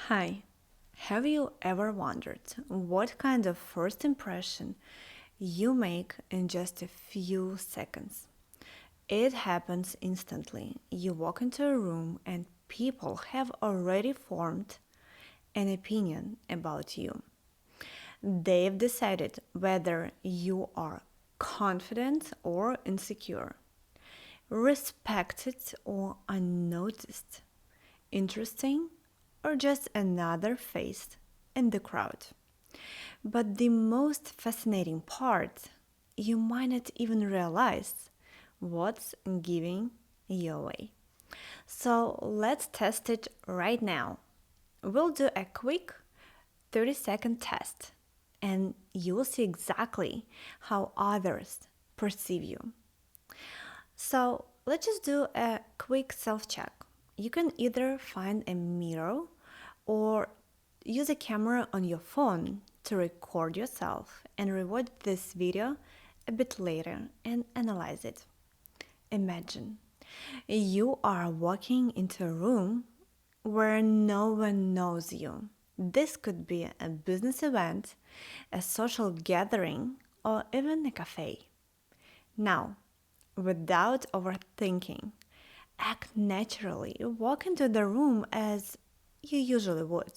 Hi, have you ever wondered what kind of first impression you make in just a few seconds? It happens instantly. You walk into a room and people have already formed an opinion about you. They've decided whether you are confident or insecure, respected or unnoticed, interesting or just another face in the crowd. But the most fascinating part, you might not even realize what's giving you away. So let's test it right now. We'll do a quick 30-second test and you will see exactly how others perceive you. So let's just do a quick self check. You can either find a mirror or use a camera on your phone to record yourself and rewatch this video a bit later and analyze it. Imagine you are walking into a room where no one knows you. This could be a business event, a social gathering, or even a cafe. Now, without overthinking, act naturally. Walk into the room as you usually would.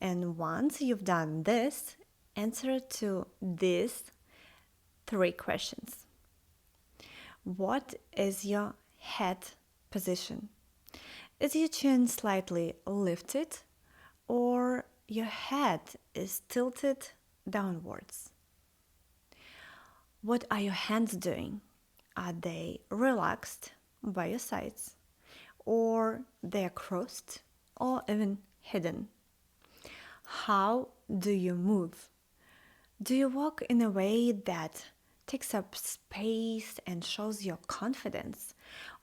And once you've done this, answer to these three questions. What is your head position? Is your chin slightly lifted or your head is tilted downwards? What are your hands doing? Are they relaxed by your sides or they are crossed or even hidden? How do you move? Do you walk in a way that takes up space and shows your confidence?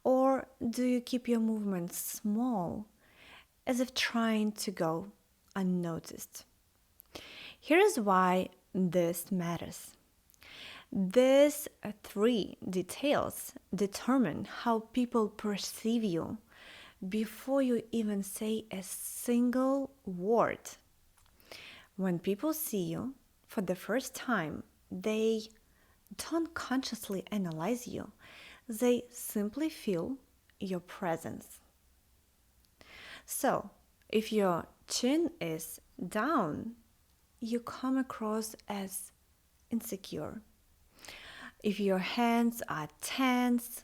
Or do you keep your movements small, as if trying to go unnoticed? Here is why this matters. These three details determine how people perceive you before you even say a single word. When people see you for the first time, they don't consciously analyze you, they simply feel your presence. So, if your chin is down, you come across as insecure. If your hands are tense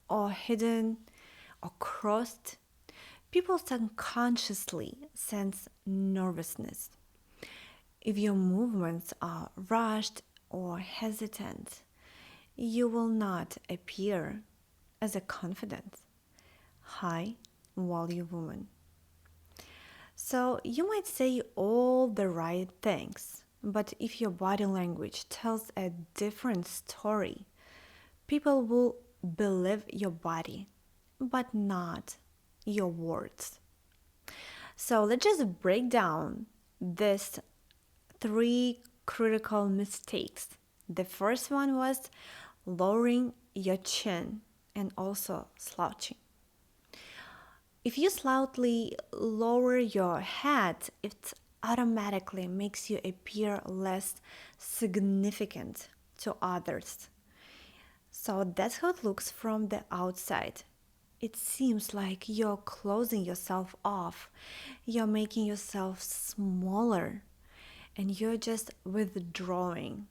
or hidden or crossed, people subconsciously sense nervousness. If your movements are rushed or hesitant, you will not appear as a confident, high value woman. So you might say all the right things, but if your body language tells a different story, people will believe your body, but not your words. So let's just break down these three critical mistakes. The first one was lowering your chin and also slouching. If you slightly lower your head, it automatically makes you appear less significant to others. So that's how it looks from the outside. It seems like you're closing yourself off, you're making yourself smaller, and you're just withdrawing.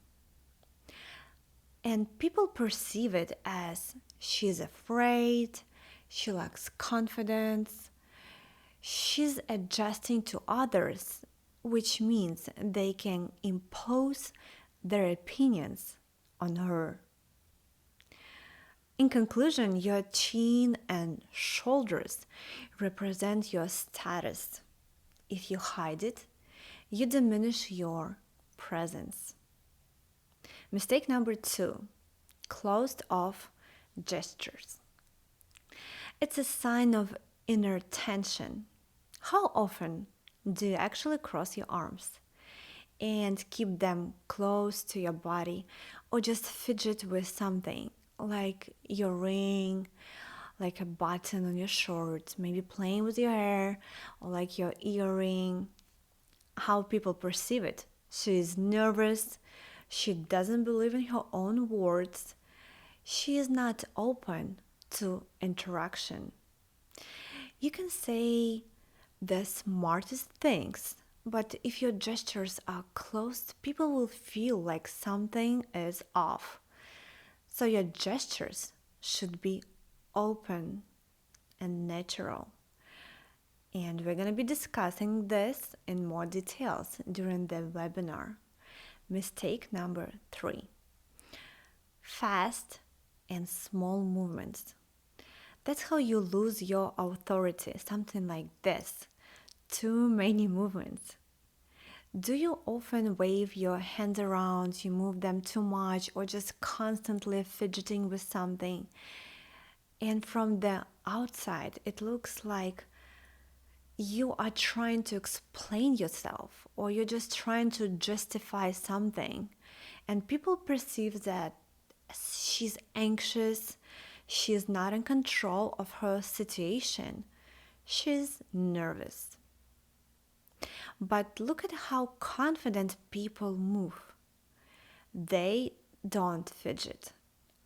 And people perceive it as she's afraid, she lacks confidence, she's adjusting to others, which means they can impose their opinions on her. In conclusion, your chin and shoulders represent your status. If you hide it, you diminish your presence. Mistake number 2, closed off gestures. It's a sign of inner tension. How often do you actually cross your arms and keep them close to your body, or just fidget with something like your ring, like a button on your shirt, maybe playing with your hair or like your earring, how people perceive it. She is nervous, she doesn't believe in her own words, she is not open to interaction. You can say the smartest things, but if your gestures are closed, people will feel like something is off. So your gestures should be open and natural. And we're going to be discussing this in more details during the webinar. Mistake number 3: fast and small movements. That's how you lose your authority, something like this. Too many movements. Do you often wave your hands around, you move them too much, or just constantly fidgeting with something? And from the outside, it looks like you are trying to explain yourself, or you're just trying to justify something. And people perceive that she's anxious, she's not in control of her situation, she's nervous. But look at how confident people move. They don't fidget.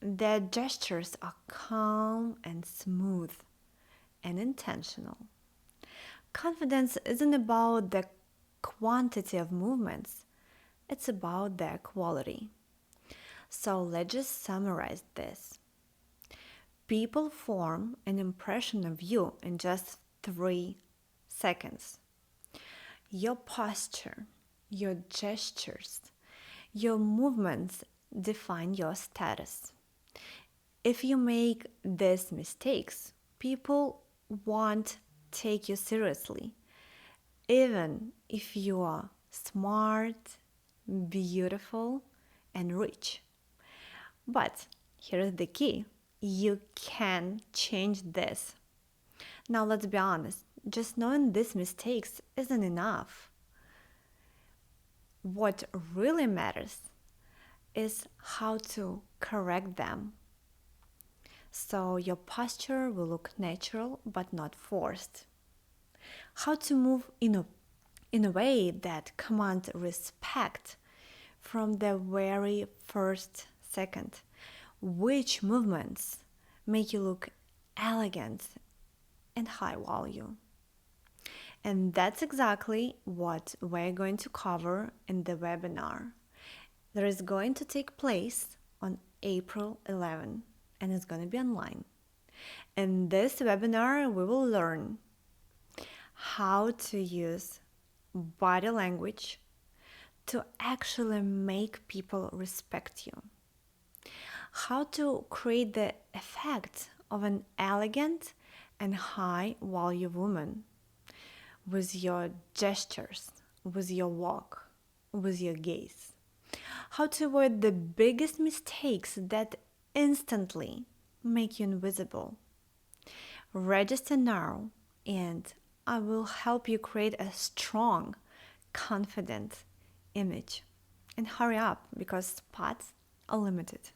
Their gestures are calm and smooth and intentional. Confidence isn't about the quantity of movements, it's about their quality. So let's just summarize this. People form an impression of you in just 3 seconds. Your posture, your gestures, your movements define your status. If you make these mistakes, people won't take you seriously, even if you are smart, beautiful, and rich. But here's the key: you can change this. Now, let's be honest, just knowing these mistakes isn't enough. What really matters is how to correct them. So your posture will look natural but not forced. How to move in a way that commands respect from the very first second. Which movements make you look elegant and high value? And that's exactly what we're going to cover in the webinar. That is going to take place on April 11, and it's going to be online. In this webinar, we will learn how to use body language to actually make people respect you. How to create the effect of an elegant and high value woman with your gestures, with your walk, with your gaze. How to avoid the biggest mistakes that instantly make you invisible. Register now, and I will help you create a strong, confident image. And hurry up, because spots are limited.